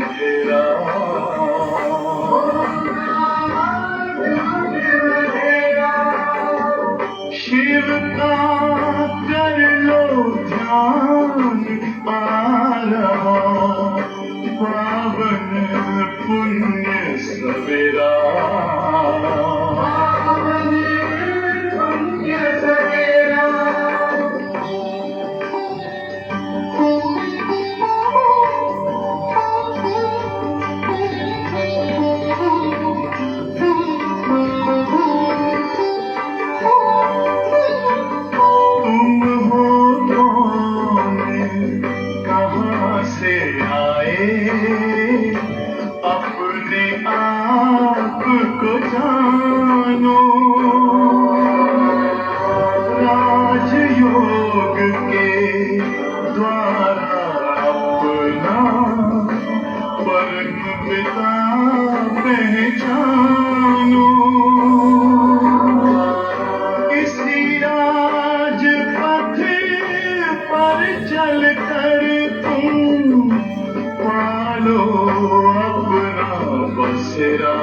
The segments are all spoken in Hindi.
अंधेरा। शिव का कर लो ध्यान, आ रहा पावन पुण्य सवेरा। अपने आप को जानो, राजयोग के द्वारा अपना परम पिता पहचानो। इसी राजपथ पर चल कर तुम पालो अपना बसेरा।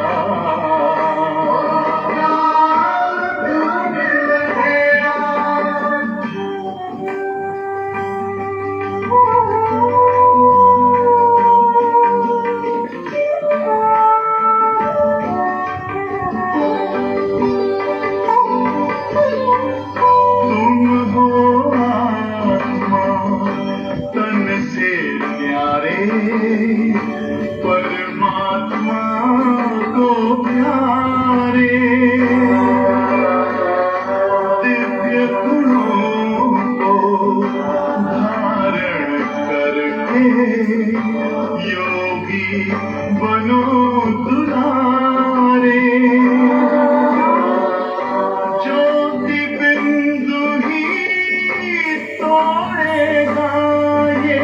तुम हो आत्मा तन से न्यारे, परमात्मा को प्यारे। दिव्य गुणों को धारण करके योगी बनो दुलारे। ज्योति बिंदु ही तोड़ेगा ये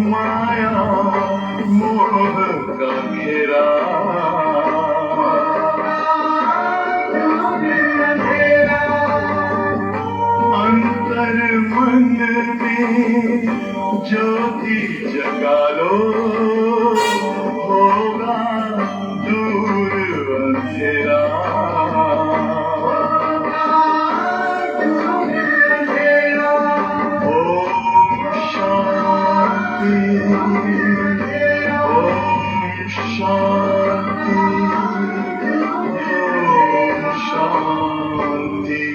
माया मोह का घेरा। अंतर मन में ज्योति जगा लो, होगा दूर अंधेरा। ओम शांति, ओम शांति, ओम शांति।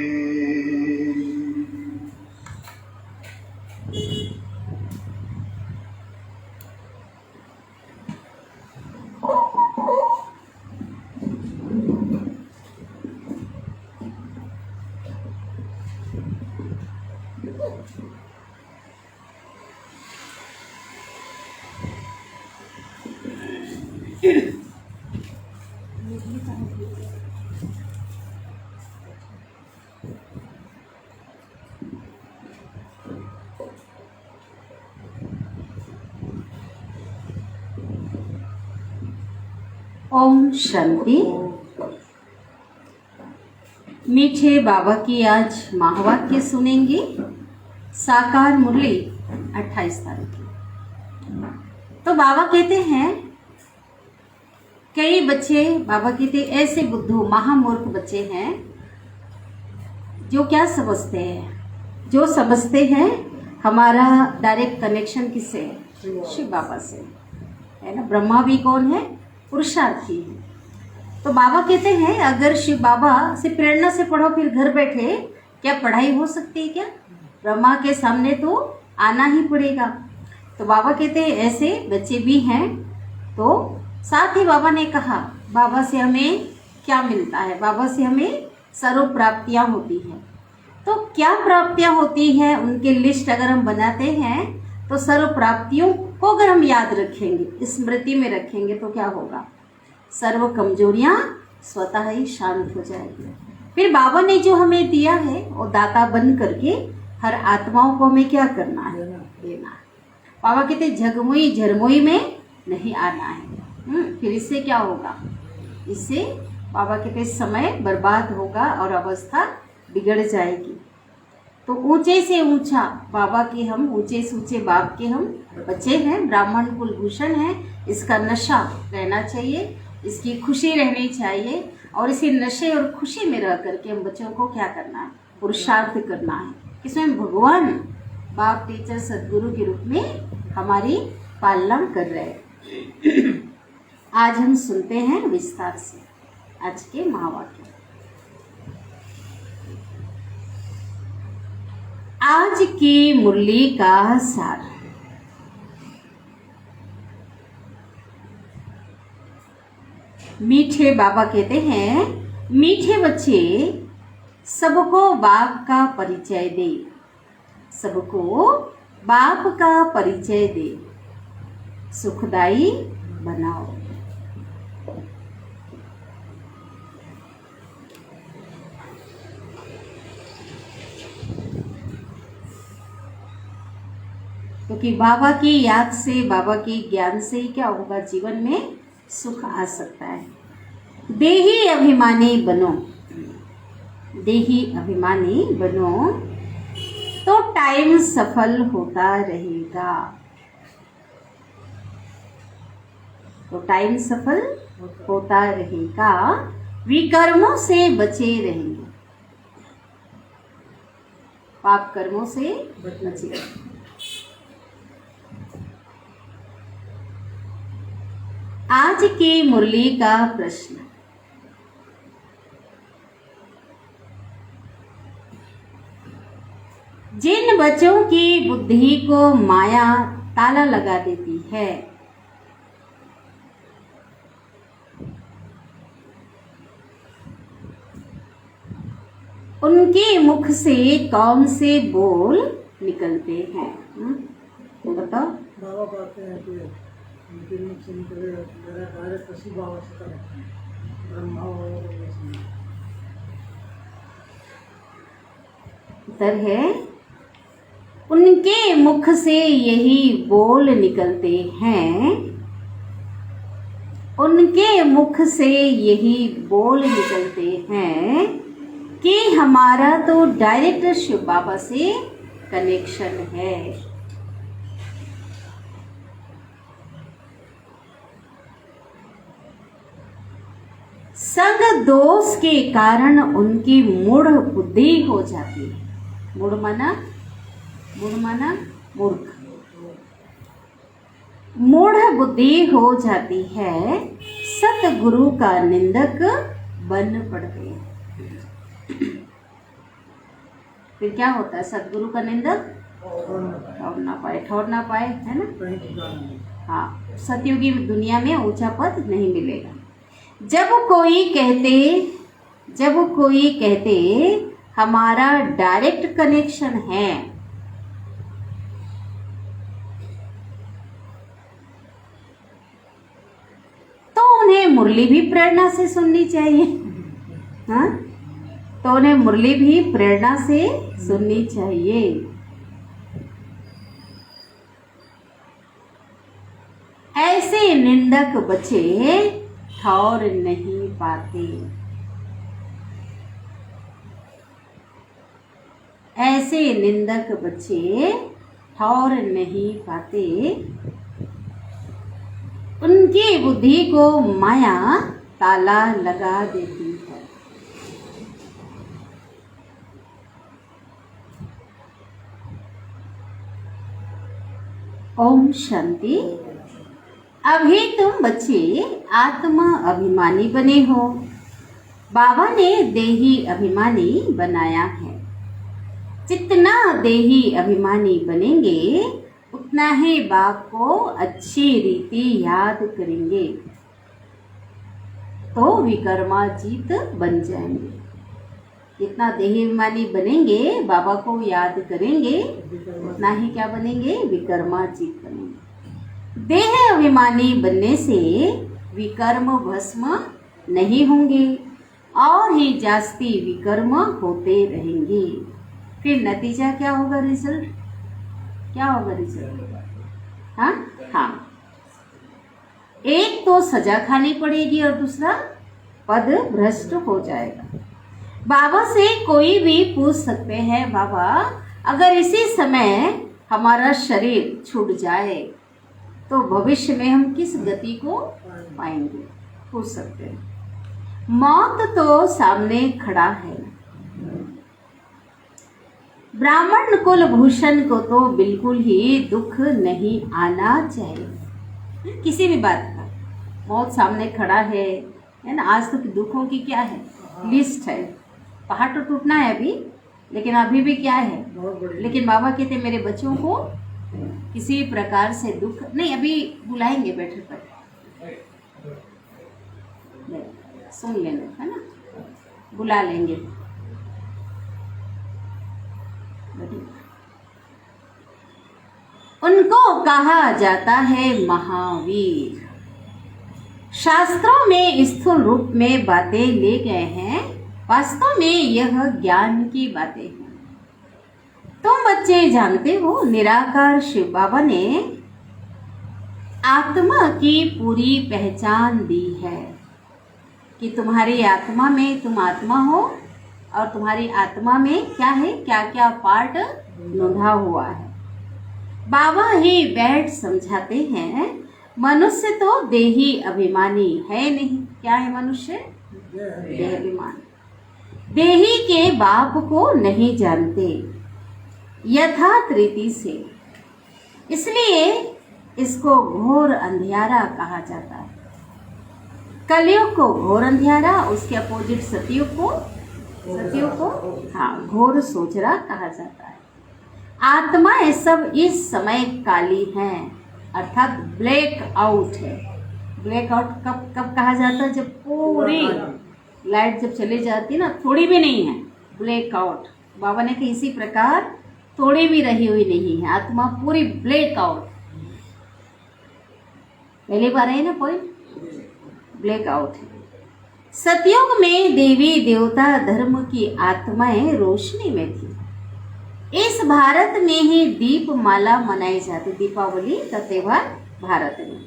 ओम शांति। मीठे बाबा की आज महावाक्य सुनेंगे। साकार मुरली 28 तारीख की। तो बाबा कहते हैं, कई बच्चे बाबा कहते ऐसे बुद्धू महामूर्ख बच्चे हैं जो क्या समझते हैं, जो समझते हैं हमारा डायरेक्ट कनेक्शन किससे है? शिव बाबा से है ना। ब्रह्मा भी कौन है? पुरुषार्थी है। तो बाबा कहते हैं अगर शिव बाबा से प्रेरणा से पढ़ो फिर घर बैठे क्या पढ़ाई हो सकती है क्या? ब्रह्मा के सामने तो आना ही पड़ेगा। तो बाबा कहते हैं ऐसे बच्चे भी हैं। तो साथ ही बाबा ने कहा बाबा से हमें क्या मिलता है? बाबा से हमें सर्व प्राप्तियाँ होती हैं। तो क्या प्राप्तियाँ होती हैं उनके लिस्ट अगर हम बनाते हैं तो सर्व प्राप्तियों को अगर हम याद रखेंगे, स्मृति में रखेंगे तो क्या होगा? सर्व कमजोरियां स्वतः ही शांत हो जाएगी। फिर बाबा ने जो हमें दिया है वो दाता बन करके हर आत्माओं को हमें क्या करना है? देना है। बाबा कहते झगमुई झरमुई में नहीं आना है। फिर इससे क्या होगा? इससे बाबा कहते समय बर्बाद होगा और अवस्था बिगड़ जाएगी। तो ऊंचे से ऊंचा बाबा के हम, ऊंचे से ऊंचे बाप के हम बच्चे हैं, ब्राह्मण कुलभूषण है। इसका नशा रहना चाहिए, इसकी खुशी रहनी चाहिए, और इसी नशे और खुशी में रह करके हम बच्चों को क्या करना है, पुरुषार्थ करना है। इसमें भगवान बाप टीचर सदगुरु के रूप में हमारी पालना कर रहे हैं। आज हम सुनते हैं विस्तार से आज के महावाक्य। आज की मुरली का सार। मीठे बाबा कहते हैं, मीठे बच्चे सबको बाप का परिचय दे, सबको बाप का परिचय दे, सुखदाई बनाओ। क्योंकि बाबा की याद से, बाबा के ज्ञान से ही क्या होगा, जीवन में सुख आ सकता है। देही अभिमानी बनो, देही अभिमानी बनो तो टाइम सफल होता रहेगा, तो टाइम सफल होता रहेगा। विकर्मों से बचे रहेंगे, पाप कर्मों से बचे रहेंगे। आज की मुरली का प्रश्न। जिन बच्चों की बुद्धि को माया ताला लगा देती है, उनके मुख से कौन से बोल निकलते हैं? बताओ। बाबा कहते हैं कि उनके मुख से निकले मेरा कार्य कृषि बाबा से करते हैं, ब्रह्मा और उत्तर है, उनके मुख से यही बोल निकलते हैं, उनके मुख से यही बोल निकलते हैं कि हमारा तो डायरेक्ट शिव बाबा से कनेक्शन है। संग दोष के कारण उनकी मूढ़ बुद्धि हो जाती है। मूढ़ माना मूर्ख, मूढ़ बुद्धि हो जाती है, सतगुरु का निंदक बन पड़ते हैं। फिर क्या होता है, सतगुरु का निंदक ठौर ना पाए, है ना। हाँ, सतयुगी दुनिया में ऊंचा पद नहीं मिलेगा। जब कोई कहते हमारा डायरेक्ट कनेक्शन है, तो उन्हें मुरली भी प्रेरणा से सुननी चाहिए। हाँ, तो उन्हें मुरली भी प्रेरणा से सुननी चाहिए। ऐसे निंदक बच्चे ठौर नहीं पाते, ऐसे निंदक बच्चे ठौर नहीं पाते, उनकी बुद्धि को माया ताला लगा देती है। ओम शांति। अभी तुम बच्चे आत्मा अभिमानी बने हो, बाबा ने देही अभिमानी बनाया है। जितना देही अभिमानी बनेंगे उतना ही बाप को अच्छी रीति याद करेंगे, तो विकर्माजीत बन जाएंगे। जितना देही अभिमानी बनेंगे, बाबा को याद करेंगे, उतना ही क्या बनेंगे, विकर्माजीत बनेंगे। देह अभिमानी बनने से विकर्म भस्म नहीं होंगे और ही जास्ती विकर्म होते रहेंगे। फिर नतीजा क्या होगा, रिजल्ट क्या होगा, रिजल्ट हाँ, एक तो सजा खानी पड़ेगी और दूसरा पद भ्रष्ट हो जाएगा। बाबा से कोई भी पूछ सकते हैं, बाबा अगर इसी समय हमारा शरीर छूट जाए तो भविष्य में हम किस गति को पाएंगे, पूछ सकते हैं। मौत तो सामने खड़ा है। ब्राह्मण कुल भूषण को तो बिल्कुल ही दुख नहीं आना चाहिए, किसी भी बात का। मौत सामने खड़ा है ना। आज तक दुखों की क्या है, लिस्ट है। पहाड़ तो टूटना है अभी, लेकिन अभी भी क्या है, लेकिन बाबा कहते मेरे बच्चों को किसी प्रकार से दुख नहीं। अभी बुलाएंगे बैठक पर, सुन लेना है ना, बुला लेंगे। उनको कहा जाता है महावीर। शास्त्रों में स्थूल रूप में बातें ले गए हैं, वास्तव में यह ज्ञान की बातें हैं। तुम बच्चे जानते हो, निराकार शिव बाबा ने आत्मा की पूरी पहचान दी है कि तुम्हारी आत्मा में तुम आत्मा हो और तुम्हारी आत्मा में क्या है, क्या क्या पार्ट नोंधा हुआ है। बाबा ही बैठ समझाते हैं, मनुष्य तो देही अभिमानी है नहीं। क्या है मनुष्य? देह अभिमान। देही के बाप को नहीं जानते यथार्थ रीति से, इसलिए इसको घोर अंधियारा कहा जाता है। कलयुग को घोर अंधियारा, उसके अपोजिट सतयुग को हाँ घोर सोचरा कहा जाता है। आत्माएं सब इस समय काली हैं, अर्थात ब्लैक आउट है। ब्लैक आउट कब कब कहा जाता है? जब पूरी लाइट जब चली जाती ना, थोड़ी भी नहीं है, ब्लैक आउट। बाबा ने कहा इसी प्रकार थोड़ी भी रही हुई नहीं है, आत्मा पूरी ब्लैक आउट। पहली बार है ना पॉइंट, ब्लैक आउट है। सतयुग में देवी देवता धर्म की आत्माएं रोशनी में थी। इस भारत में ही दीप माला मनाई जाती, दीपावली का त्योहार भारत में।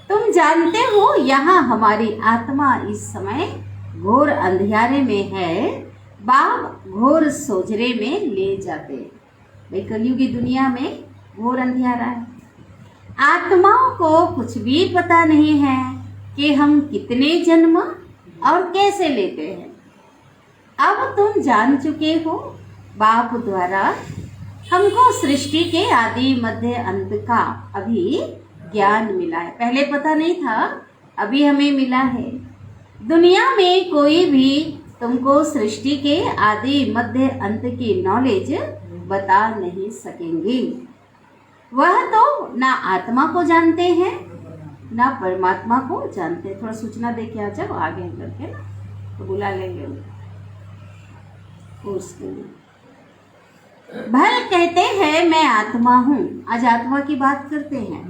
तुम जानते हो यहाँ हमारी आत्मा इस समय घोर अंधियारे में है, बाप घोर सोजरे में ले जाते। भाई कलयुगी दुनिया में घोर अंधियारा है। आत्माओं को कुछ भी पता नहीं है कि हम कितने जन्म और कैसे लेते हैं। अब तुम जान चुके हो, बाप द्वारा हमको सृष्टि के आदि मध्य अंत का अभी ज्ञान मिला है। पहले पता नहीं था, अभी हमें मिला है। दुनिया में कोई भी तुमको सृष्टि के आदि मध्य अंत की नॉलेज बता नहीं सकेंगे। वह तो ना आत्मा को जानते हैं ना परमात्मा को जानते हैं। थोड़ा सूचना दे के आ जाओ आगे करके ना, तो बुला लेंगे उसके लिए। भल कहते हैं मैं आत्मा हूँ, आज आत्मा की बात करते हैं,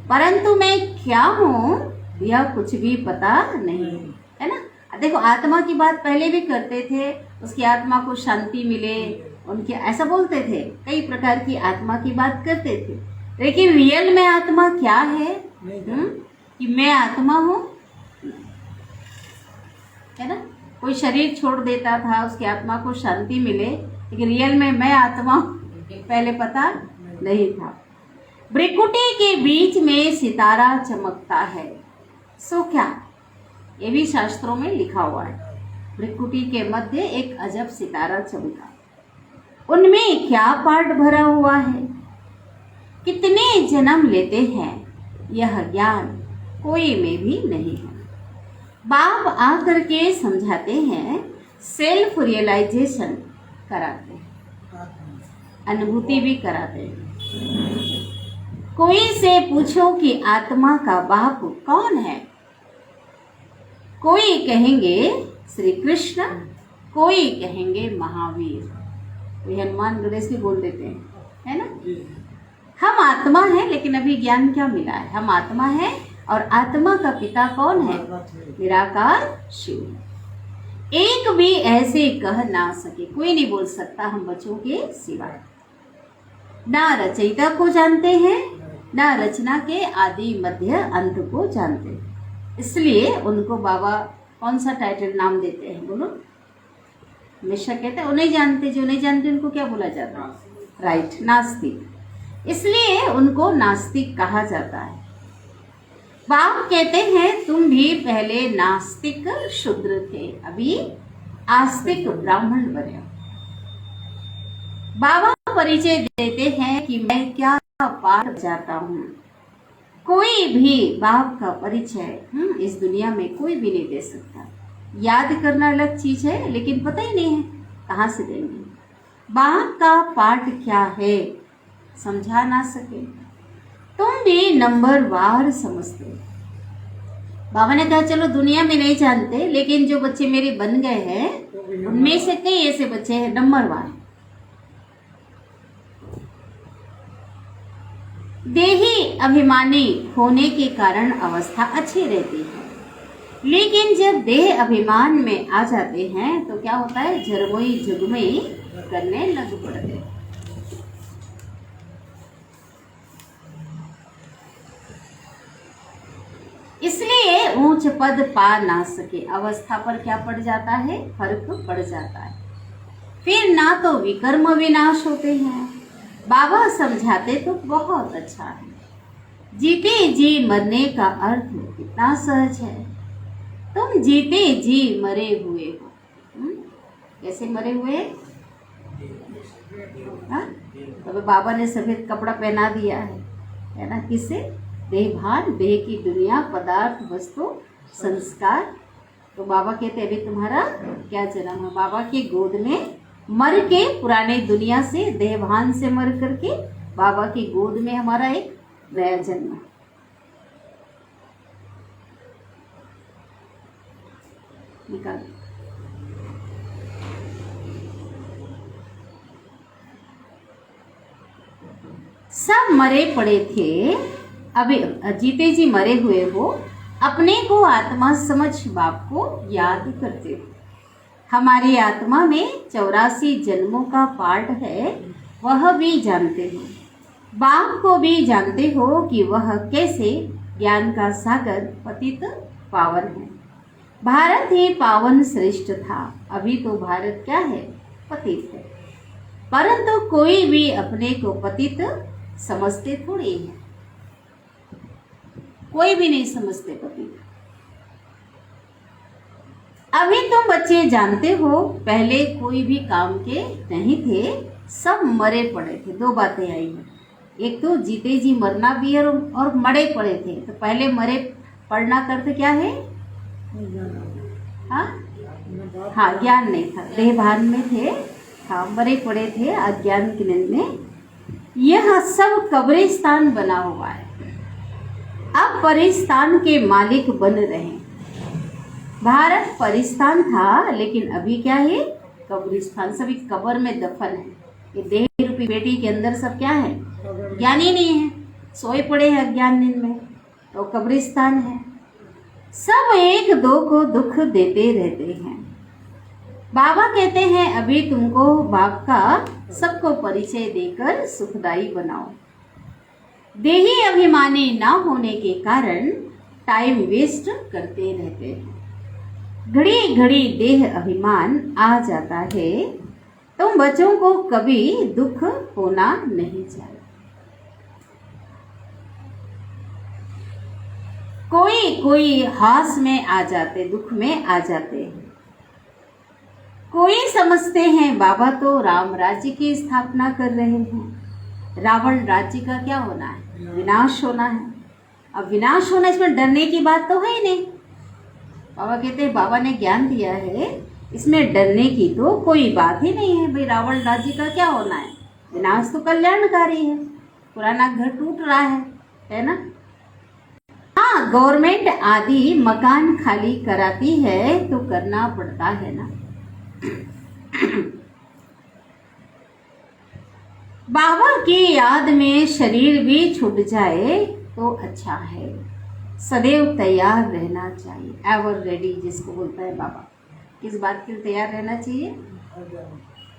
परंतु मैं क्या हूँ यह कुछ भी पता नहीं है ना। देखो आत्मा की बात पहले भी करते थे, उसकी आत्मा को शांति मिले, उनके ऐसा बोलते थे, कई प्रकार की आत्मा की बात करते थे। लेकिन रियल में आत्मा क्या है? कि मैं आत्मा हूँ, है ना। कोई शरीर छोड़ देता था, उसकी आत्मा को शांति मिले, लेकिन रियल में मैं आत्मा हूँ पहले पता नहीं था। भ्रिकुटी के बीच में सितारा चमकता है, सो क्या? ये भी शास्त्रों में लिखा हुआ है। भ्रिकुटी के मध्य एक अजब सितारा चमका, उनमें क्या पार्ट भरा हुआ है, कितने जन्म लेते हैं, यह ज्ञान कोई में भी नहीं है। बाप आकर के समझाते हैं, सेल्फ रियलाइजेशन कराते हैं, अनुभूति भी कराते हैं। कोई से पूछो कि आत्मा का बाप कौन है, कोई कहेंगे श्री कृष्ण, कोई कहेंगे महावीर, कोई हनुमान गणेश भी बोल देते हैं, है ना। हम आत्मा है, लेकिन अभी ज्ञान क्या मिला है? हम आत्मा है और आत्मा का पिता कौन है? निराकार शिव। एक भी ऐसे कह ना सके, कोई नहीं बोल सकता हम बच्चों के सिवाय। ना रचयिता को जानते हैं, ना रचना के आदि मध्य अंत को जानते हैं। इसलिए उनको बाबा कौन सा टाइटल नाम देते हैं? बोलो। हमेशा कहते हैं वो नहीं जानते, जो नहीं जानते उनको क्या बोला जाता है? राइट, नास्तिक। इसलिए उनको नास्तिक कहा जाता है। बाप कहते हैं तुम भी पहले नास्तिक शूद्र थे, अभी आस्तिक ब्राह्मण बने। बाबा परिचय देते हैं कि मैं क्या पाठ जाता हूँ। कोई भी बाप का परिचय इस दुनिया में कोई भी नहीं दे सकता। याद करना अलग चीज है, लेकिन पता ही नहीं है कहाँ से देंगे। बाप का पाठ क्या है समझा ना सके। तुम भी नंबरवार समझते हो। बाबा ने कहा चलो दुनिया में नहीं जानते, लेकिन जो बच्चे मेरे बन गए हैं उनमें से कई ऐसे बच्चे हैं नंबरवार। देही अभिमानी होने के कारण अवस्था अच्छी रहती है, लेकिन जब देह अभिमान में आ जाते हैं तो क्या होता है? झरमोई झुगमई करने लग पड़ते हैं। इसलिए ऊंच पद पा ना सके। अवस्था पर क्या पड़ जाता है? फर्क पड़ जाता है। फिर ना तो विकर्म विनाश होते हैं। बाबा समझाते तो बहुत अच्छा है। जीते जी मरने का अर्थ कितना सहज है। तुम जीते जी मरे हुए हो। कैसे मरे हुए? तो बाबा ने सफेद कपड़ा पहना दिया है ना? किससे? देहभान, देह की दुनिया, पदार्थ, वस्तु, संस्कार। तो बाबा कहते अभी तुम्हारा क्या जन्म है? बाबा के गोद में मर के, पुराने दुनिया से, देहभान से मर करके बाबा की गोद में हमारा एक नया जन्म है। निकाल। सब मरे पड़े थे, अभी जीते जी मरे हुए हो। अपने को आत्मा समझ बाप को याद करते हो। हमारी आत्मा में 84 जन्मों का पार्ट है, वह भी जानते हो। बाप को भी जानते हो कि वह कैसे ज्ञान का सागर पतित पावन है। भारत ही पावन श्रेष्ठ था, अभी तो भारत क्या है? पतित है। परंतु कोई भी अपने को पतित समझते थोड़ी है। कोई भी नहीं समझते पतित। अभी तुम बच्चे जानते हो, पहले कोई भी काम के नहीं थे, सब मरे पड़े थे। दो बातें आई हैं। एक तो जीते जी मरना भी है और मरे पड़े थे। तो पहले मरे पड़ना करते क्या है? हाँ, ज्ञान नहीं था, देहभान में थे। हाँ, मरे पड़े थे अज्ञान की नींद में। यह सब कब्रिस्तान बना हुआ है। अब परिस्तान के मालिक बन रहे हैं। भारत परिस्तान था, लेकिन अभी क्या है? कब्रिस्तान। सभी कब्र में दफन है। ये देह रूपी बेटी के अंदर सब क्या है? ज्ञान ही नहीं है, सोए पड़े हैं अज्ञान नींद में, तो कब्रिस्तान है। सब एक दो को दुख देते रहते हैं। बाबा कहते हैं अभी तुमको बाप का सबको परिचय देकर सुखदाई बनाओ। देही अभिमानी ना होने के कारण टाइम वेस्ट करते रहते हैं। घड़ी घड़ी देह अभिमान आ जाता है। तुम बच्चों को कभी दुख होना नहीं चाहिए। कोई कोई हास में आ जाते, दुख में आ जाते हैं। कोई समझते हैं बाबा तो राम राज्य की स्थापना कर रहे हैं। रावण राज्य का क्या होना है? विनाश होना है। अब विनाश होना, इसमें डरने की बात तो है ही नहीं। बाबा कहते हैं बाबा ने ज्ञान दिया है, इसमें डरने की तो कोई बात ही नहीं है। भाई रावण राज्य का क्या होना है? विनाश तो कल्याणकारी है। पुराना घर टूट रहा है ना? हाँ, गवर्नमेंट आदि मकान खाली कराती है तो करना पड़ता है ना। बाबा की याद में शरीर भी छूट जाए तो अच्छा है। सदैव तैयार रहना चाहिए। एवर रेडी जिसको बोलता है बाबा। किस बात के लिए तैयार रहना चाहिए?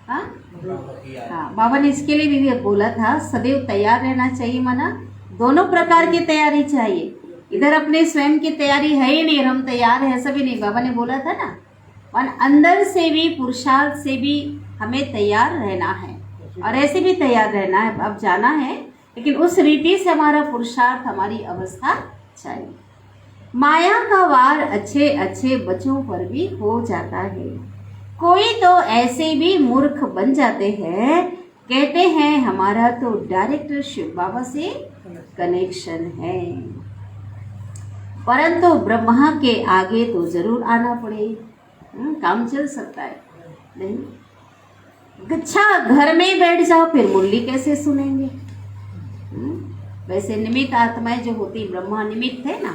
हाँ, बाबा ने इसके लिए भी बोला था, सदैव तैयार रहना चाहिए। माना दोनों प्रकार की तैयारी चाहिए। इधर अपने स्वयं की तैयारी है ही नहीं, हम तैयार है ऐसा भी नहीं। बाबा ने बोला था ना, और अंदर से भी पुरुषार्थ से भी हमें तैयार रहना है और ऐसे भी तैयार रहना है। अब जाना है, लेकिन उस रीति से हमारा पुरुषार्थ, हमारी अवस्था चाहिए। माया का वार अच्छे अच्छे बच्चों पर भी हो जाता है। कोई तो ऐसे भी मूर्ख बन जाते हैं, कहते हैं हमारा तो डायरेक्ट शिव बाबा से कनेक्शन है, परंतु ब्रह्मा के आगे तो जरूर आना पड़े। काम चल सकता है नहीं? अच्छा, घर में बैठ जाओ फिर मुरली कैसे सुनेंगे? वैसे निमित्त आत्माएं जो होती, ब्रह्मा निमित्त है ना,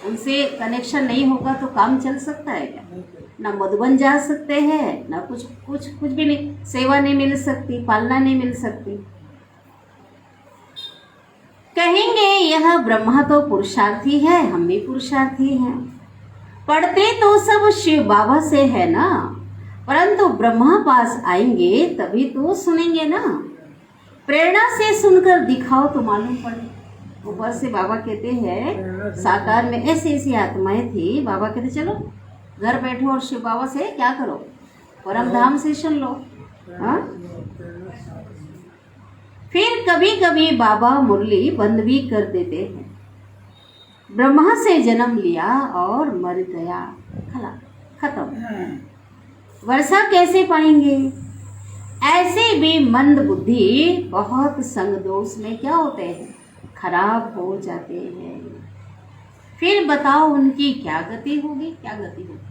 उनसे कनेक्शन नहीं होगा तो काम चल सकता है क्या? ना मधुबन जा सकते हैं, ना कुछ भी नहीं, सेवा नहीं मिल सकती, पालना नहीं मिल सकती। कहेंगे यह ब्रह्मा तो पुरुषार्थी है, हम भी पुरुषार्थी हैं, पढ़ते तो सब शिव बाबा से है ना, परंतु ब्रह्मा पास आएंगे तभी तो सुनेंगे ना। प्रेरणा से सुनकर दिखाओ तो मालूम पड़े। ऊपर से बाबा कहते हैं साकार में ऐसी ऐसी आत्माएं थी, बाबा कहते चलो घर बैठो और शिव बाबा से क्या करो, परम धाम से सुन लो। हाँ, फिर कभी कभी बाबा मुरली बंद भी कर देते हैं। ब्रह्मा से जन्म लिया और मर गया, खत्म। वर्षा कैसे पाएंगे? ऐसे भी मंद बुद्धि बहुत संग दोष में क्या होते हैं, खराब हो जाते हैं। फिर बताओ उनकी क्या गति होगी? क्या गति होगी?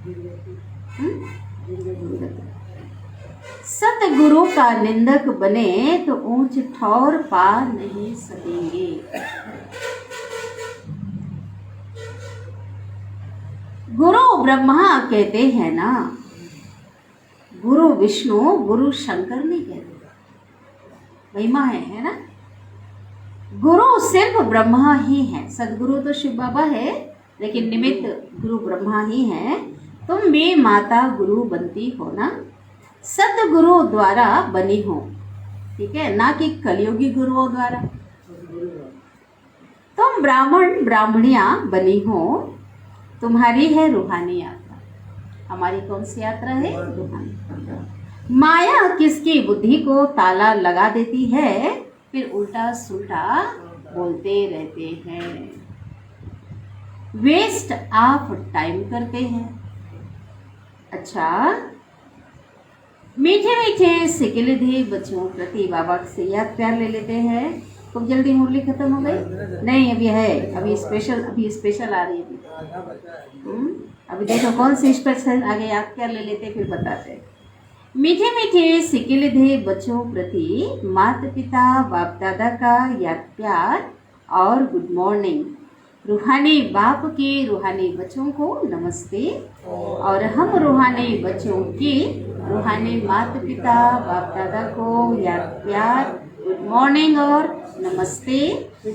सतगुरु का निंदक बने तो ऊंच ठौर पा नहीं सकेंगे। गुरु ब्रह्मा कहते हैं ना, गुरु विष्णु, गुरु शंकर नहीं कहते, महिमा है ना। गुरु सिर्फ ब्रह्मा ही है, सदगुरु तो शिव बाबा है, लेकिन निमित्त गुरु ब्रह्मा ही है। तुम भी माता गुरु बनती हो ना, सतगुरु द्वारा बनी हो, ठीक है, ना कि कलयुगी गुरुओं द्वारा। तुम ब्राह्मण ब्राह्मणिया बनी हो, तुम्हारी है रूहानी यात्रा। हमारी कौन सी यात्रा है? रूहानी। माया किसकी बुद्धि को ताला लगा देती है, फिर उल्टा सुल्टा बोलते रहते हैं, वेस्ट ऑफ टाइम करते हैं। अच्छा, मीठे मीठे सिकिलधे बच्चों प्रति बाबा से याद प्यार ले लेते हैं। खूब जल्दी मुरली खत्म हो गई? नहीं, अभी है, अभी स्पेशल आ रही है। अभी देखो कौन सी स्पेशल आगे याद प्यार ले लेते, फिर बताते हैं। मीठे मीठे सिकिलधे बच्चों प्रति माता पिता बाप दादा का याद प्यार और गुड मॉर्निंग। रूहानी बाप के रूहानी बच्चों को नमस्ते, और हम रूहानी बच्चों की रूहानी माता पिता बाप दादा को याद प्यार, गुड मॉर्निंग और नमस्ते।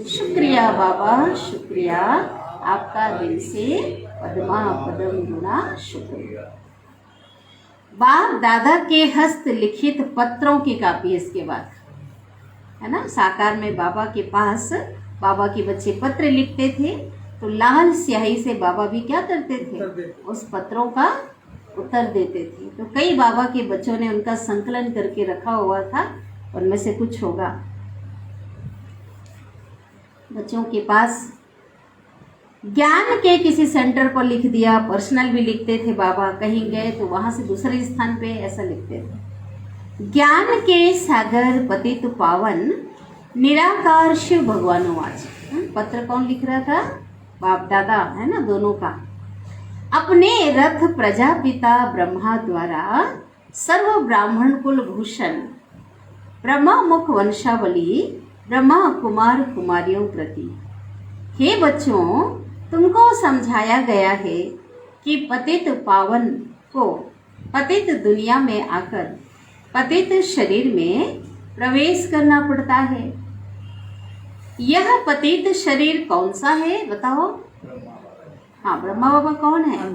शुक्रिया बाबा, शुक्रिया, आपका दिल से पद्मा पदम गुना शुक्रिया। बाप दादा के हस्त लिखित पत्रों की कापी इसके बाद है ना। साकार में बाबा के पास बाबा के बच्चे पत्र लिखते थे, तो लाल स्याही से बाबा भी क्या करते थे, उस पत्रों का उत्तर देते थे। तो कई बाबा के बच्चों ने उनका संकलन करके रखा हुआ था, उनमें से कुछ होगा बच्चों के पास। ज्ञान के किसी सेंटर पर लिख दिया, पर्सनल भी लिखते थे बाबा, कहीं गए तो वहां से दूसरे स्थान पे ऐसा लिखते थे। ज्ञान के सागर पतित पावन निराकार शिव भगवानोवाच। पत्र कौन लिख रहा था? बाप दादा, है ना, दोनों का। अपने रथ प्रजापिता ब्रह्मा द्वारा सर्व ब्राह्मण कुल भूषण ब्रह्मा मुख वंशावली ब्रह्मा कुमार कुमारियों प्रति। हे बच्चों, तुमको समझाया गया है कि पतित पावन को पतित दुनिया में आकर पतित शरीर में प्रवेश करना पड़ता है। यह पतित शरीर कौन सा है बताओ? हाँ, ब्रह्मा बाबा कौन है?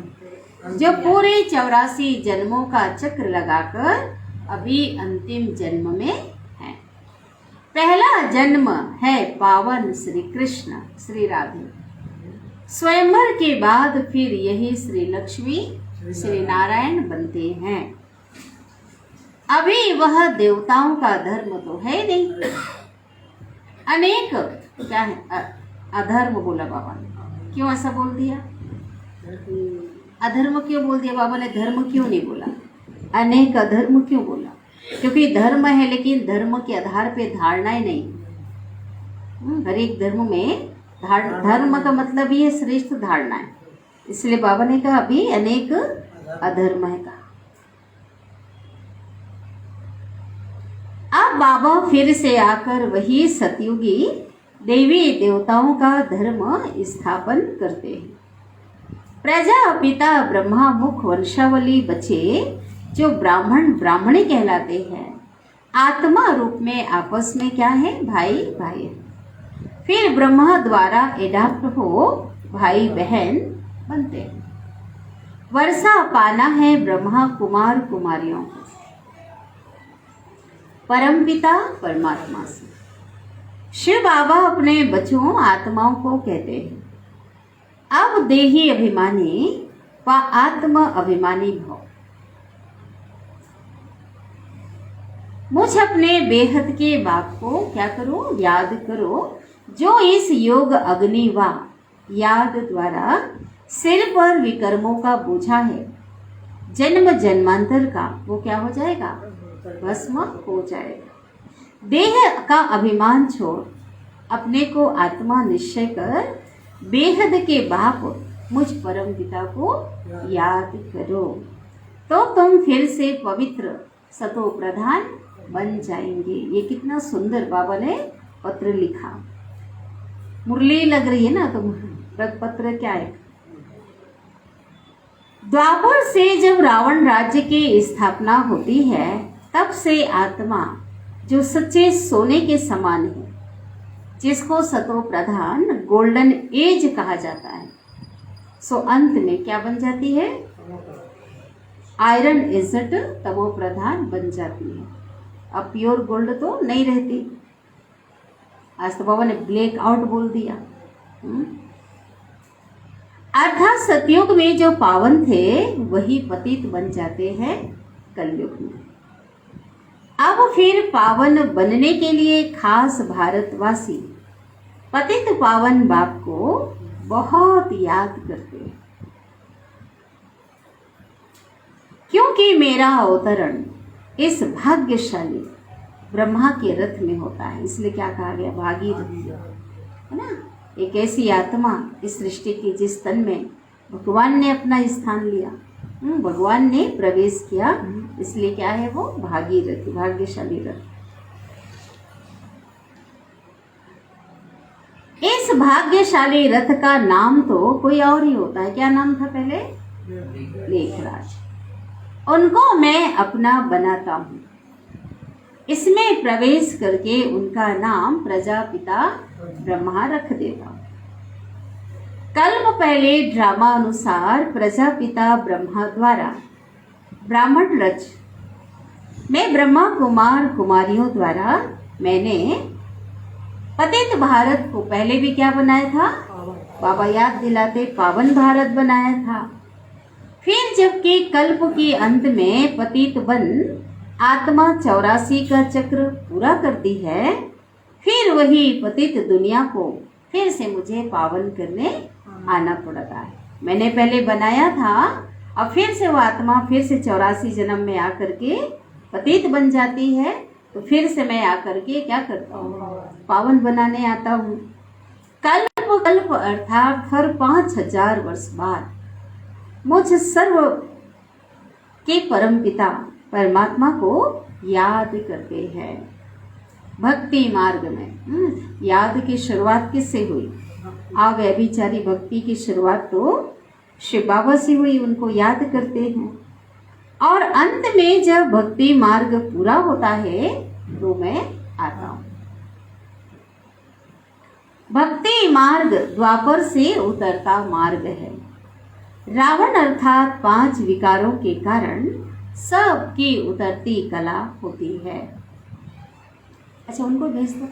जो पूरे 84 जन्मों का चक्र लगाकर अभी अंतिम जन्म में है। पहला जन्म है पावन श्री कृष्ण श्री राधे। स्वयंवर के बाद फिर यही श्री लक्ष्मी श्री नारायण बनते हैं। अभी वह देवताओं का धर्म तो है नहीं, अनेक क्या है अधर्म बोला बाबा ने। क्यों ऐसा बोल दिया? अधर्म क्यों बोल दिया बाबा ने? धर्म क्यों नहीं बोला? अनेक अधर्म क्यों बोला? क्योंकि धर्म है, लेकिन धर्म के आधार पे धारणाएं नहीं। हर एक धर्म में धर्म का मतलब ही है श्रेष्ठ धारणाएं। इसलिए बाबा ने कहा अभी अनेक अधर्म है कहा। अब बाबा फिर से आकर वही सतयुगी देवी देवताओं का धर्म स्थापन करते हैं। प्रजापिता ब्रह्मा मुख वंशावली बचे जो ब्राह्मण ब्राह्मणी कहलाते हैं, आत्मा रूप में आपस में क्या है? भाई भाई। फिर ब्रह्मा द्वारा एडाप्ट हो भाई बहन बनते हैं। वर्षा पाना है ब्रह्मा कुमार कुमारियों को परमपिता परमात्मा से। शिव बाबा अपने बच्चों आत्माओं को कहते हैं, अब देही अभिमानी व आत्म अभिमानी भव। मुझ अपने बेहद के बाप को क्या करो? याद करो, जो इस योग अग्नि व याद द्वारा सिर पर विकर्मों का बोझा है, जन्म जन्मांतर का, वो क्या हो जाएगा? भस्म हो जाएगा। देह का अभिमान छोड़ अपने को आत्मा निश्चय कर बेहद के बाप मुझ परम पिता को याद करो, तो तुम फिर से पवित्र सतो प्रधान बन जाएंगे। ये कितना सुंदर बाबा ने पत्र लिखा। मुरली लग रही है ना? तो पत्र क्या है? द्वापर से जब रावण राज्य की स्थापना होती है, तब से आत्मा जो सच्चे सोने के समान है, जिसको सतो प्रधान गोल्डन एज कहा जाता है, सो अंत में क्या बन जाती है? आयरन इजट तमो प्रधान बन जाती है। अब प्योर गोल्ड तो नहीं रहती। आज तो बाबा ने ब्लैक आउट बोल दिया। अर्थात सतयुग में जो पावन थे वही पतित बन जाते हैं कलयुग में। अब फिर पावन बनने के लिए खास भारतवासी पतित पावन बाप को बहुत याद करते हैं, क्योंकि मेरा अवतरण इस भाग्यशाली ब्रह्मा के रथ में होता है। इसलिए क्या कहा गया? भागीरथ, है ना? एक ऐसी आत्मा इस सृष्टि की जिस तन में भगवान ने अपना स्थान लिया, भगवान ने प्रवेश किया, इसलिए क्या है वो? भागीरथ, भाग्यशाली रथ। इस भाग्यशाली रथ का नाम तो कोई और ही होता है। क्या नाम था पहले? लेखराज। उनको मैं अपना बनाता हूँ। इसमें प्रवेश करके उनका नाम प्रजापिता ब्रह्मा रख देता हूँ। कल्प पहले ड्रामा अनुसार प्रजापिता ब्रह्मा द्वारा ब्राह्मण रच में ब्रह्मा कुमार कुमारियों द्वारा मैंने पतित भारत को पहले भी क्या बनाया था? बाबा याद दिलाते, पावन भारत बनाया था। फिर जबकि कल्प के अंत में पतित बन आत्मा 84 का चक्र पूरा कर दी है, फिर वही पतित दुनिया को फिर से मुझे पावन करने आना पड़ता है। मैंने पहले बनाया था, अब फिर से वो आत्मा फिर से 84 जन्म में आकर के पतित बन जाती है, तो फिर से मैं आकर के क्या करता हूँ? पावन बनाने आता हूँ। कल्प कल्प अर्थात हर 5000 वर्ष बाद मुझ सर्व के परम पिता परमात्मा को याद करते हैं। भक्ति मार्ग में याद की शुरुआत किससे हुई? आ व्यभिचारी भक्ति की शुरुआत तो शिव बाबा से हुई, उनको याद करते हैं। और अंत में जब भक्ति मार्ग पूरा होता है तो मैं आता हूँ। भक्ति मार्ग द्वापर से उतरता मार्ग है। रावण अर्थात 5 विकारों के कारण सबकी उतरती कला होती है। अच्छा, उनको भेज दो,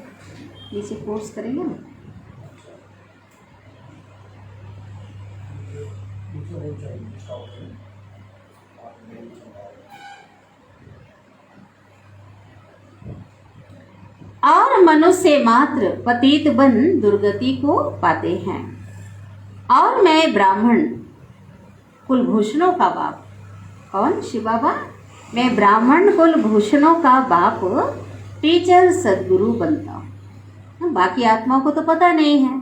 नीचे कोर्स करेंगे ना। और मनुष्य मात्र पतित बन दुर्गति को पाते हैं। और मैं ब्राह्मण कुलभूषणों का बाप, कौन? शिव बाबा। मैं ब्राह्मण कुलभूषणों का बाप टीचर सदगुरु बनता हूँ। बाकी आत्माओं को तो पता नहीं है,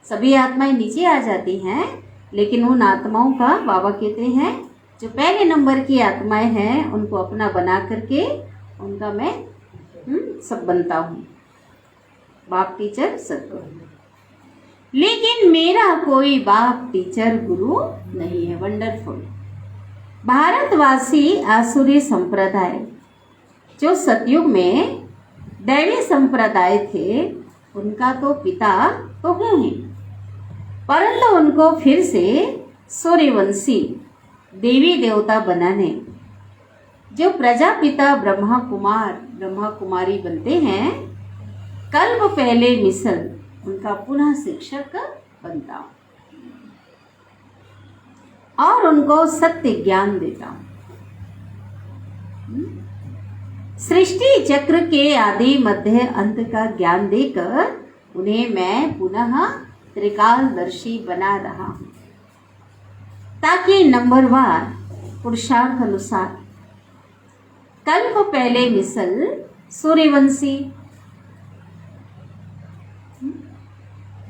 सभी आत्माएं नीचे आ जाती हैं, लेकिन उन आत्माओं का बाबा कहते हैं जो पहले नंबर की आत्माएं हैं उनको अपना बना करके उनका मैं सब बनता हूँ, बाप टीचर सदगुरु। लेकिन मेरा कोई बाप टीचर गुरु नहीं है। वंडरफुल। भारतवासी आसुरी संप्रदाय जो सतयुग में दैवी संप्रदाय थे, उनका तो पिता तो हूँ ही, परंतु उनको फिर से सूर्यवंशी देवी देवता बनाने जो प्रजापिता ब्रह्मा कुमारी बनते हैं, कल्प पहले मिसल उनका पुनः शिक्षक बनता हूं और उनको सत्य ज्ञान देता हूं। सृष्टि चक्र के आदि मध्य अंत का ज्ञान देकर उन्हें मैं पुनः त्रिकालदर्शी बना रहा हूं, ताकि नंबरवार पुरुषार्थ अनुसार कल्प पहले मिसल सूर्यवंशी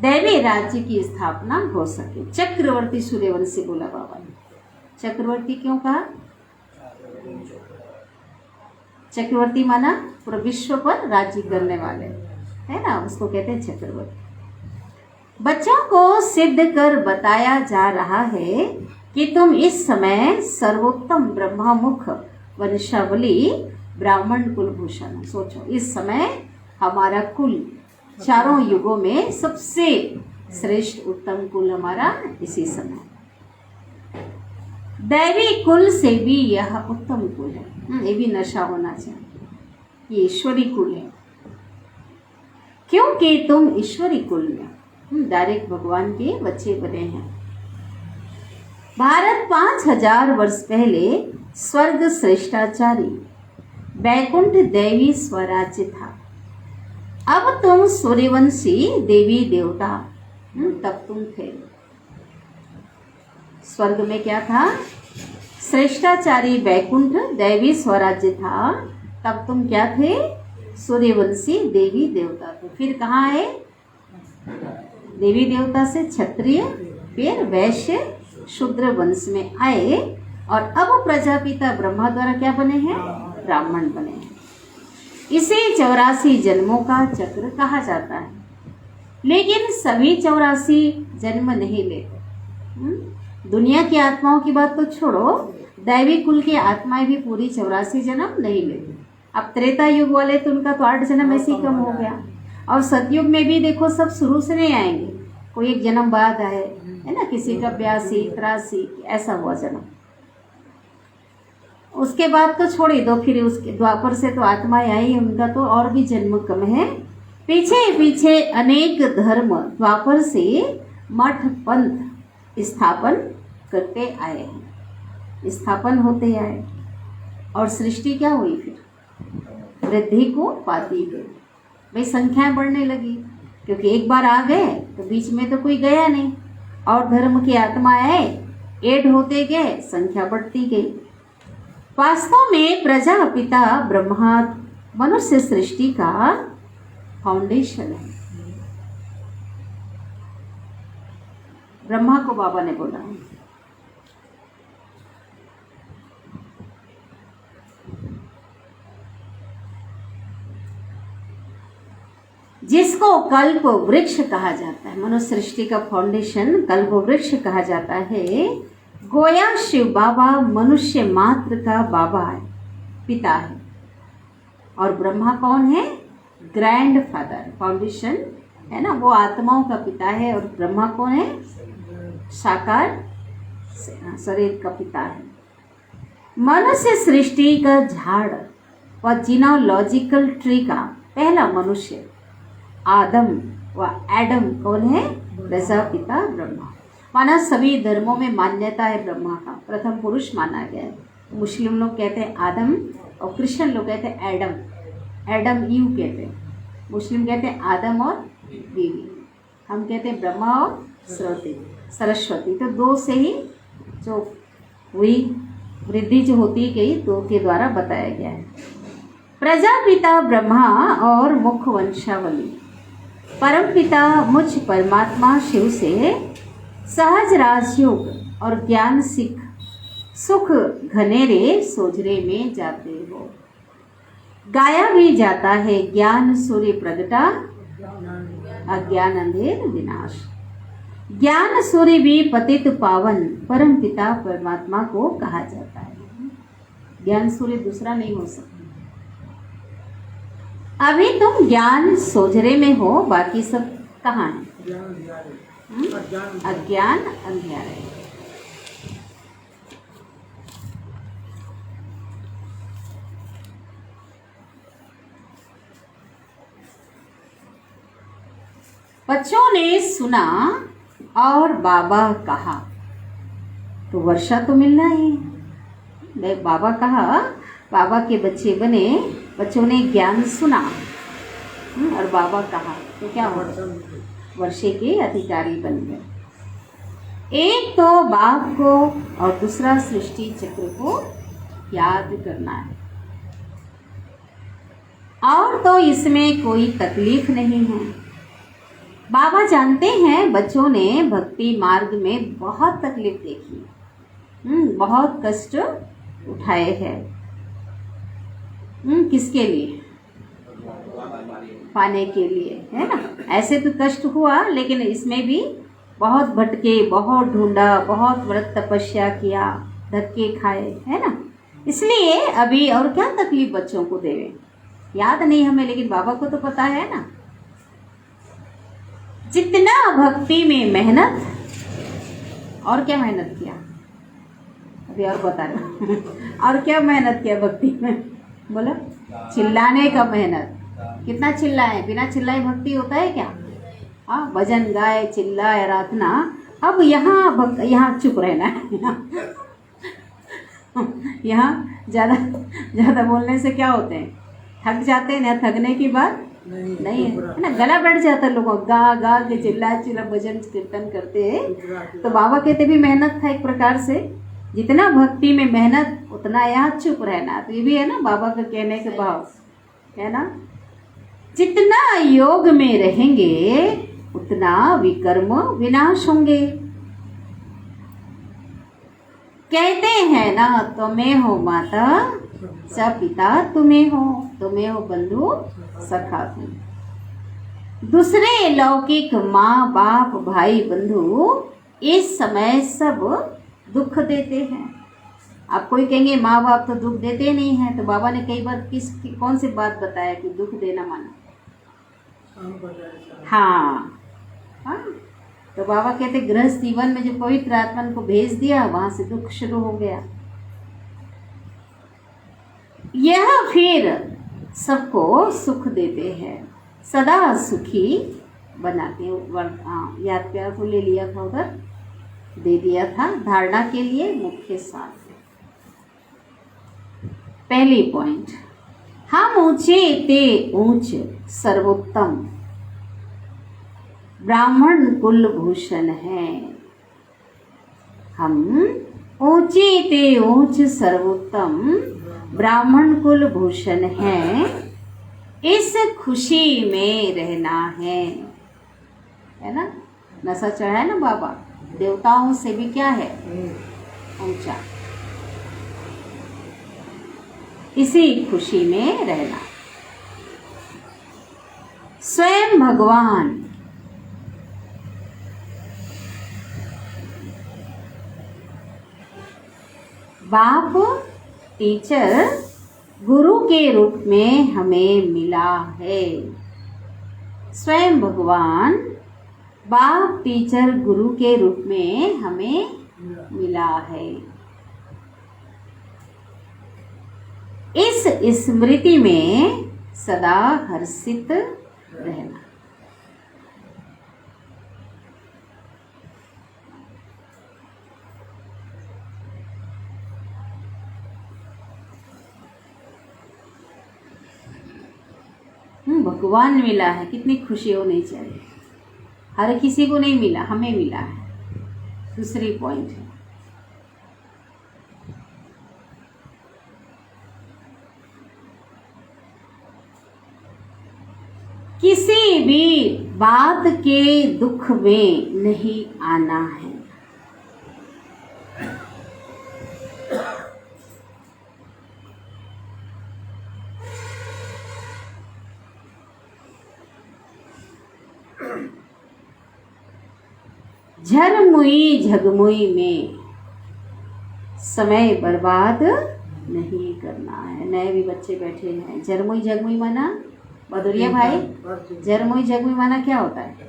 दैवी राज्य की स्थापना हो सके। चक्रवर्ती सूर्यवंशी बोला बाबा ने। चक्रवर्ती क्यों कहा? चक्रवर्ती माना पूरे विश्व पर राज्य करने वाले, है ना, उसको कहते हैं चक्रवर्ती। बच्चों को सिद्ध कर बताया जा रहा है कि तुम इस समय सर्वोत्तम ब्रह्मामुख वंशावली ब्राह्मण कुलभूषण। सोचो, इस समय हमारा कुल चारों युगों में सबसे श्रेष्ठ उत्तम कुल हमारा इसी समय। दैवी कुल से भी यह उत्तम कुल है। ये भी नशा होना चाहिए। ये ईश्वरी कुल है, क्योंकि तुम ईश्वरी कुल में डायरेक्ट भगवान के बच्चे बने हैं। भारत 5000 वर्ष पहले स्वर्ग श्रेष्ठाचारी बैकुंठ देवी स्वराज्य था। अब तुम सूर्यवंशी देवी देवता, तब तुम थे। स्वर्ग में क्या था? श्रेष्ठाचारी बैकुंठ देवी स्वराज्य था, तब तुम क्या थे? सूर्यवंशी देवी देवता थे। फिर कहाँ है? देवी देवता से क्षत्रिय, फिर वैश्य शूद्र वंश में आए और अब प्रजापिता ब्रह्मा द्वारा क्या बने हैं? ब्राह्मण बने हैं। इसे 84 जन्मों का चक्र कहा जाता है। लेकिन सभी 84 जन्म नहीं लेते। दुनिया की आत्माओं की बात तो छोड़ो, दैवी कुल की आत्माएं भी पूरी 84 जन्म नहीं लेती। अब त्रेता युग वाले तो उनका तो 8 जन्म ऐसे ही कम हो गया। और सतयुग में भी देखो सब शुरू से नहीं आएंगे, कोई एक जन्म बाद आए, है ना, किसी का 82, 83 ऐसा हुआ जन्म। उसके बाद तो छोड़ ही दो, फिर उसके द्वापर से तो आत्माएं आई, उनका तो और भी जन्म कम है। पीछे पीछे अनेक धर्म द्वापर से मठ पंथ स्थापन करते आए हैं, स्थापन होते आए और सृष्टि क्या हुई? फिर वृद्धि को पाती गई। भाई संख्याएं बढ़ने लगी, क्योंकि एक बार आ गए तो बीच में तो कोई गया नहीं, और धर्म की आत्माएं ऐड होते गए, संख्या बढ़ती गई। वास्तव में प्रजापिता ब्रह्मा मनुष्य सृष्टि का फाउंडेशन है। ब्रह्मा को बाबा ने बोला, जिसको कल्प वृक्ष कहा जाता है, मनुष्य सृष्टि का फाउंडेशन कल्प वृक्ष कहा जाता है। गोया शिव बाबा मनुष्य मात्र का बाबा है, पिता है, और ब्रह्मा कौन है? ग्रैंड फादर, फाउंडेशन है ना, वो आत्माओं का पिता है। और ब्रह्मा कौन है? साकार शरीर का पिता है। मनुष्य सृष्टि का झाड़ व जीनोलॉजिकल ट्री का पहला मनुष्य आदम व एडम कौन है? प्रजापिता ब्रह्मा। माना सभी धर्मों में मान्यता है ब्रह्मा का प्रथम पुरुष माना गया है। मुस्लिम लोग कहते हैं आदम और क्रिश्चियन लोग कहते हैं एडम, एडम ईव कहते हैं। मुस्लिम कहते हैं आदम और बीवी, हम कहते हैं ब्रह्मा और सरस्वती। तो दो से ही जो हुई वृद्धि जो होती गई दो के द्वारा बताया गया है। प्रजापिता ब्रह्मा और मुख वंशावली। परमपिता मुझ परमात्मा शिव से सहज राजयोग और ज्ञान सीख सुख घनेरे सोजरे में जाते हो। गाया भी जाता है ज्ञान सूर्य प्रगटा अज्ञान अंधेर विनाश। ज्ञान सूर्य भी पतित पावन परम पिता परमात्मा को कहा जाता है। ज्ञान सूर्य दूसरा नहीं हो सकता। अभी तुम ज्ञान सोजरे में हो, बाकी सब कहाँ है? अज्ञान अंधियारे। बच्चों ने सुना और बाबा कहा, तो वर्षा तो मिलना ही है। बाबा कहा, बाबा के बच्चे बने, बच्चों ने ज्ञान सुना और बाबा कहा, तो क्या हुआ? वर्षे के अधिकारी बन गए। एक तो बाप को और दूसरा सृष्टि चक्र को याद करना है, और तो इसमें कोई तकलीफ नहीं है। बाबा जानते हैं बच्चों ने भक्ति मार्ग में बहुत तकलीफ देखी, बहुत कष्ट उठाए हैं। किसके लिए? पाने के लिए, है ना। ऐसे तो कष्ट हुआ, लेकिन इसमें भी बहुत भटके, बहुत ढूंढा, बहुत व्रत तपस्या किया, धक्के खाए, है ना। इसलिए अभी और क्या तकलीफ बच्चों को देवे, याद नहीं हमें, लेकिन बाबा को तो पता है ना। जितना भक्ति में मेहनत, और क्या मेहनत किया, अभी और बता रहा और क्या मेहनत किया भक्ति में, बोलो। चिल्लाने का मेहनत, कितना चिल्लाए, बिना चिल्लाए भक्ति होता है क्या? हाँ, भजन गाए, चिल्लाए, प्रार्थना। अब यहाँ चुप रहना है। यहाँ ज़्यादा बोलने से क्या होते हैं? थक जाते हैं ना। थकने की बात नहीं है ना, गला बैठ जाता है लोगों, गा के चिल्ला भजन कीर्तन करते हैं। तो बाबा कहते भी मेहनत था एक प्रकार से, जितना भक्ति में मेहनत उतना यहाँ चुप रहना। तो ये भी है ना बाबा का कहने के भाव, है ना। जितना योग में रहेंगे उतना विकर्म विनाश होंगे। कहते हैं ना, तुम्हें हो माता सब पिता, तुम्हें हो बंधु सखा तुम। दूसरे लौकिक माँ बाप भाई बंधु इस समय सब दुख देते हैं। आप कोई कहेंगे माँ बाप तो दुख देते नहीं हैं, तो बाबा ने कई बार कौन सी बात बताया कि दुख देना माना? हाँ, तो बाबा कहते गृहस्थ जीवन में जो पवित्र आत्मा को भेज दिया, वहां से दुख शुरू हो गया। यह फिर सबको सुख देते हैं, सदा सुखी बनाते हैं। याद प्यार को ले लिया था, उधर दे दिया था धारणा के लिए मुख्य साथ। पहली पॉइंट, हम ऊंचे ते ऊंच सर्वोत्तम ब्राह्मण कुल भूषण है। हम ऊंचे ते ऊंच सर्वोत्तम ब्राह्मण कुल भूषण है, इस खुशी में रहना है ना। नशा चढ़ा है ना बाबा, देवताओं से भी क्या है? ऊंचा। इसी खुशी में रहना। स्वयं भगवान बाप टीचर गुरु के रूप में हमें मिला है। स्वयं भगवान बाप टीचर गुरु के रूप में हमें मिला है। इस स्मृति में सदा हर्षित रहना। भगवान मिला है, कितनी खुशी होनी चाहिए। हर किसी को नहीं मिला, हमें मिला है। दूसरी पॉइंट है, किसी भी बात के दुख में नहीं आना है। झरमुई झगमुई में समय बर्बाद नहीं करना है। नए भी बच्चे बैठे हैं। झरमुई झगमुई माना बदुरिया भाई, झरमुई झगमुई माना क्या होता है?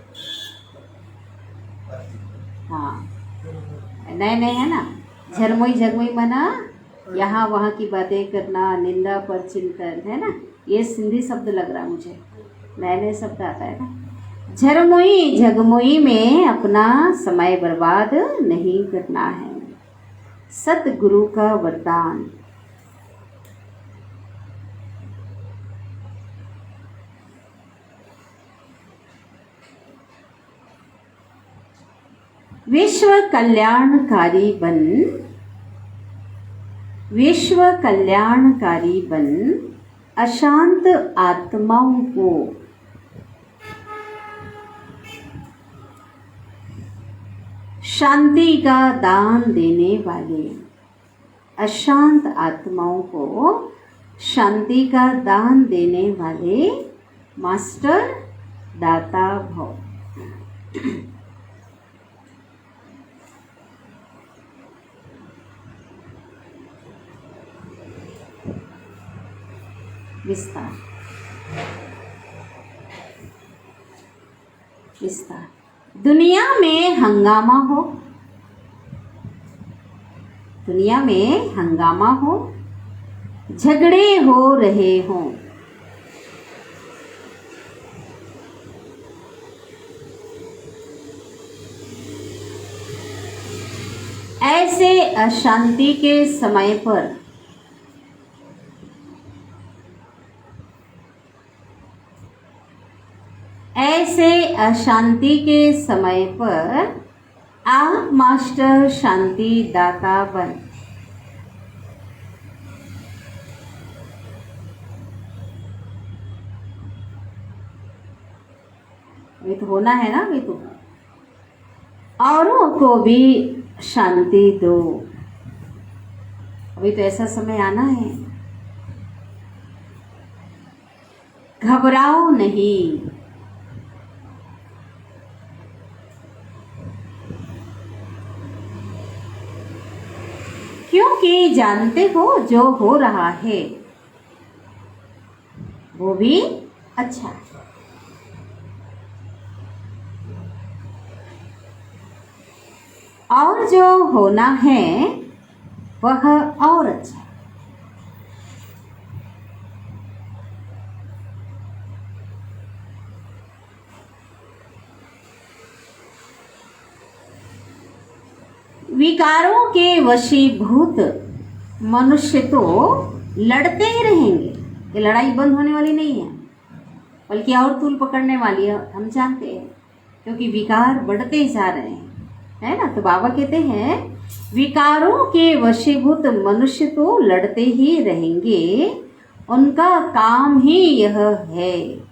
हाँ, नए नए है ना। झरमुई झगमुई माना यहाँ वहाँ की बातें करना, निंदा पर चिंतन, है ना। ये सिंधी शब्द लग रहा मुझे, नए नए शब्द आता है ना। झरमुई झगमुई में अपना समय बर्बाद नहीं करना है। सतगुरु का वरदान। विश्व कल्याणकारी बन, विश्व कल्याणकारी बन, अशांत आत्माओं को शांति का दान देने वाले, अशांत आत्माओं को शांति का दान देने वाले मास्टर दाता भव। विस्तार विस्तार। दुनिया में हंगामा हो, दुनिया में हंगामा हो, झगड़े हो रहे हों, ऐसे अशांति के समय पर ऐसे अशांति के समय पर आप मास्टर शांति दाता बन। वे तो होना है ना, वे तो औरों को भी शांति दो। अभी तो ऐसा समय आना है, घबराओ नहीं। क्योंकि जानते हो जो हो रहा है वो भी अच्छा है। और जो होना है वह और अच्छा है। विकारों के वशीभूत मनुष्य तो लड़ते ही रहेंगे। ये लड़ाई बंद होने वाली नहीं है, बल्कि और तूल पकड़ने वाली है, हम जानते हैं। क्योंकि विकार बढ़ते ही जा रहे हैं, है ना। तो बाबा कहते हैं विकारों के वशीभूत मनुष्य तो लड़ते ही रहेंगे, उनका काम ही यह है।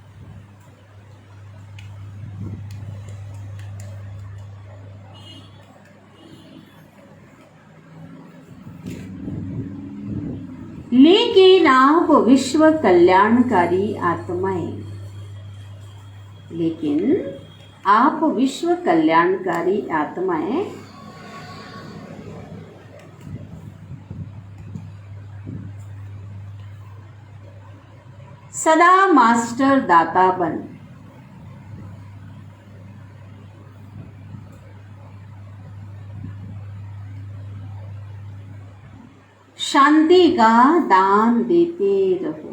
लेकिन आप विश्व कल्याणकारी आत्माएं, लेकिन आप विश्व कल्याणकारी आत्माएं सदा मास्टर दाता बन। शांति का दान देते रहो।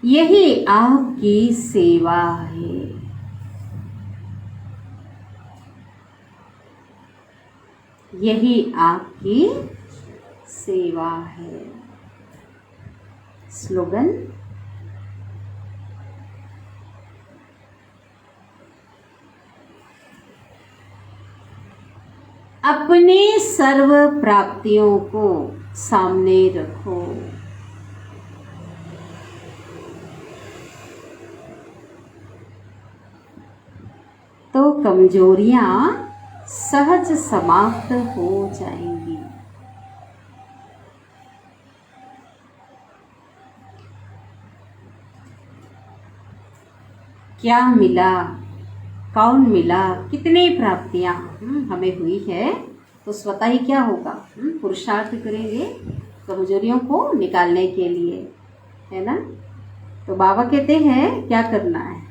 यही आपकी सेवा है। यही आपकी सेवा है। स्लोगन, अपने सर्व प्राप्तियों को सामने रखो। तो कमजोरियां सहज समाप्त हो जाएंगी। क्या मिला, कौन मिला, कितनी प्राप्तियां हमें हुई है, तो स्वतः ही क्या होगा, पुरुषार्थ करेंगे कमजोरियों को निकालने के लिए, है ना। तो बाबा कहते हैं क्या करना है,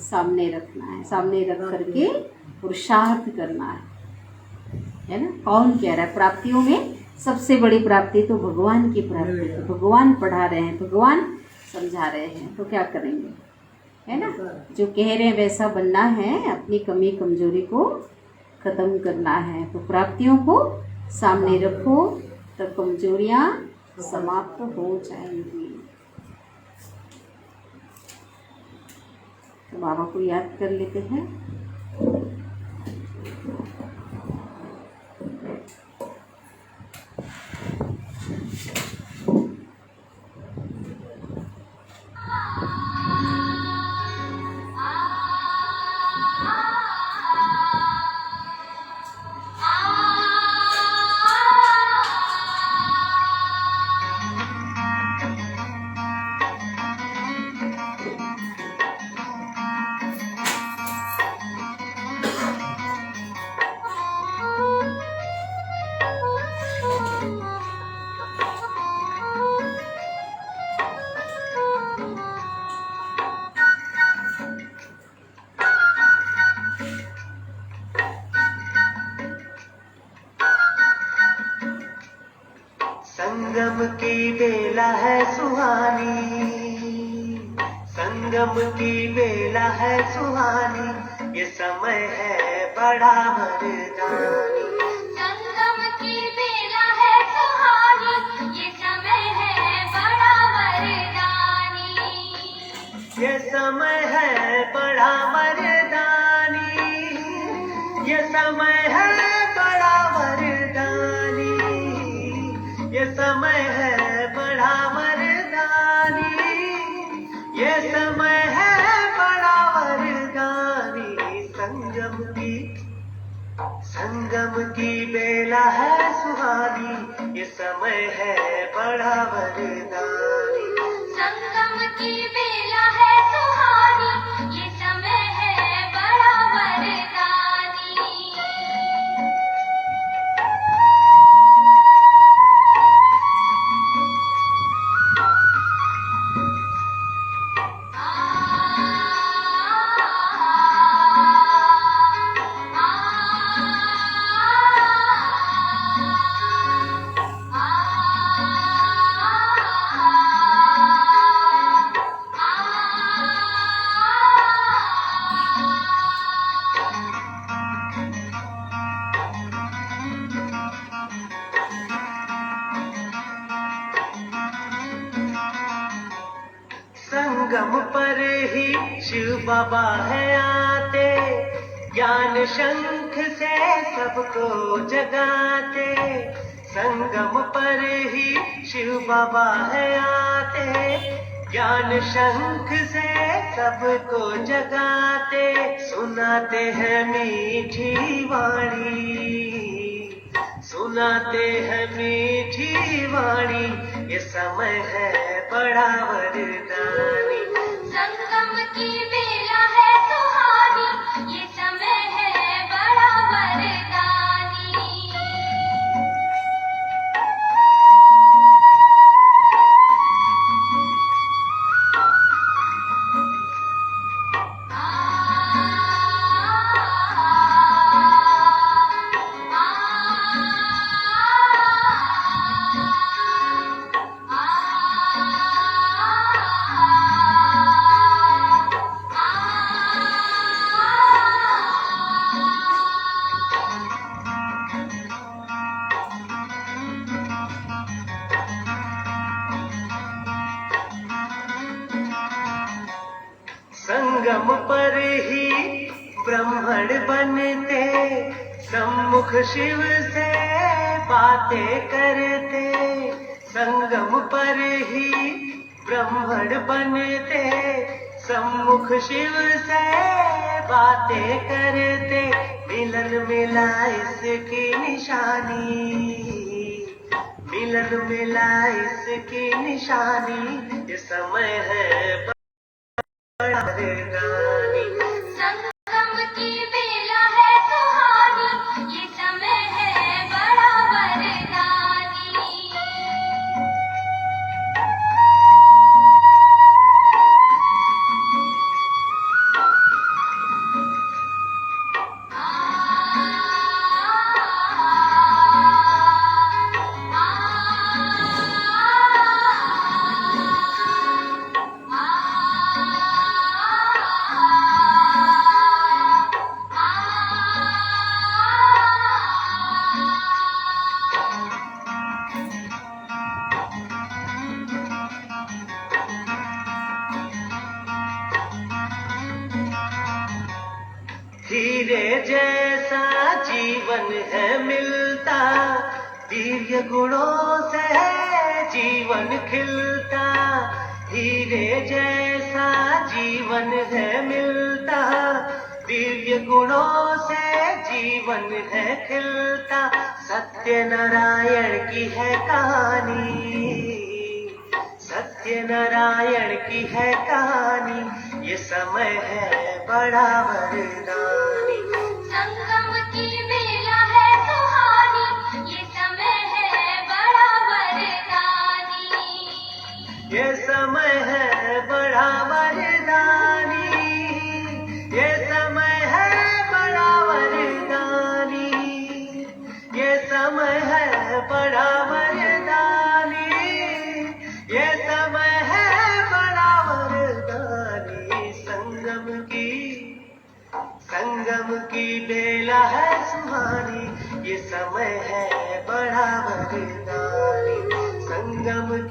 सामने रखना है, सामने रख करके पुरुषार्थ करना है ना। कौन कह रहा है, प्राप्तियों में सबसे बड़ी प्राप्ति तो भगवान की प्राप्ति है। भगवान पढ़ा रहे हैं, भगवान समझा रहे हैं, तो क्या करेंगे, है ना। जो कह रहे हैं वैसा बनना है, अपनी कमी कमजोरी को खत्म करना है। तो प्राप्तियों को सामने रखो, तो कमजोरियां समाप्त हो जाएंगी। तो बाबा को याद कर लेते हैं। संगम की बेला है सुहानी, संगम की बेला है सुहानी, ये समय है बड़ा मर्दानी। संगम की बेला है सुहानी, ये समय है बड़ा मर्दानी। ये समय है बड़ा मर्दानी, ये समय है बड़ा मर्दानी, ये समय है बड़ा मर्दानी, ये समय है बड़ा मर्दानी। संगम की बेला है सुहानी, ये समय है बड़ा मर्दानी। संगम की बेला है सुहानी, ये समय है बड़ा मर्दानी। संगम पर ही शिव बाबा है आते, ज्ञान शंख से सबको जगाते। संगम पर ही शिव बाबा है आते, ज्ञान शंख से सबको जगाते। सुनाते हैं मीठी वाणी, सुनाते हैं मीठी वाणी, ये समय है बड़ा वरदानी। संगम की बेला है सुहानी, ये समय है बड़ा वरदानी। आ संगम पर ही ब्रह्मण बनते, सम्मुख शिव से बातें करते। संगम पर ही ब्रह्मण बनते, सम्मुख शिव से बातें करते। मिलन मिला इसकी निशानी, मिलन मिला इसकी निशानी। ये समय है बड़ा वरदानी। संगम की बेला है सुहानी, ये समय है बड़ा वरदानी। हीरे जैसा जीवन है मिलता, दिव्य गुणों से जीवन खिलता। हीरे जैसा जीवन है मिलता, दिव्य गुणों से जीवन है खिलता। सत्य नारायण की है कहानी, सत्य नारायण की है कहानी। ये समय है बड़ा वरदानी। संगम की बेला है सुहानी, ये समय है बड़ा वरदानी। ये समय है बड़ा वरदानी, ये समय है बड़ा वरदानी। ये समय है बड़ा वरदानी, ये समय है बड़ा वरदानी। संगम की बेला है सुहानी, ये समय है बड़ा वरदानी। संगम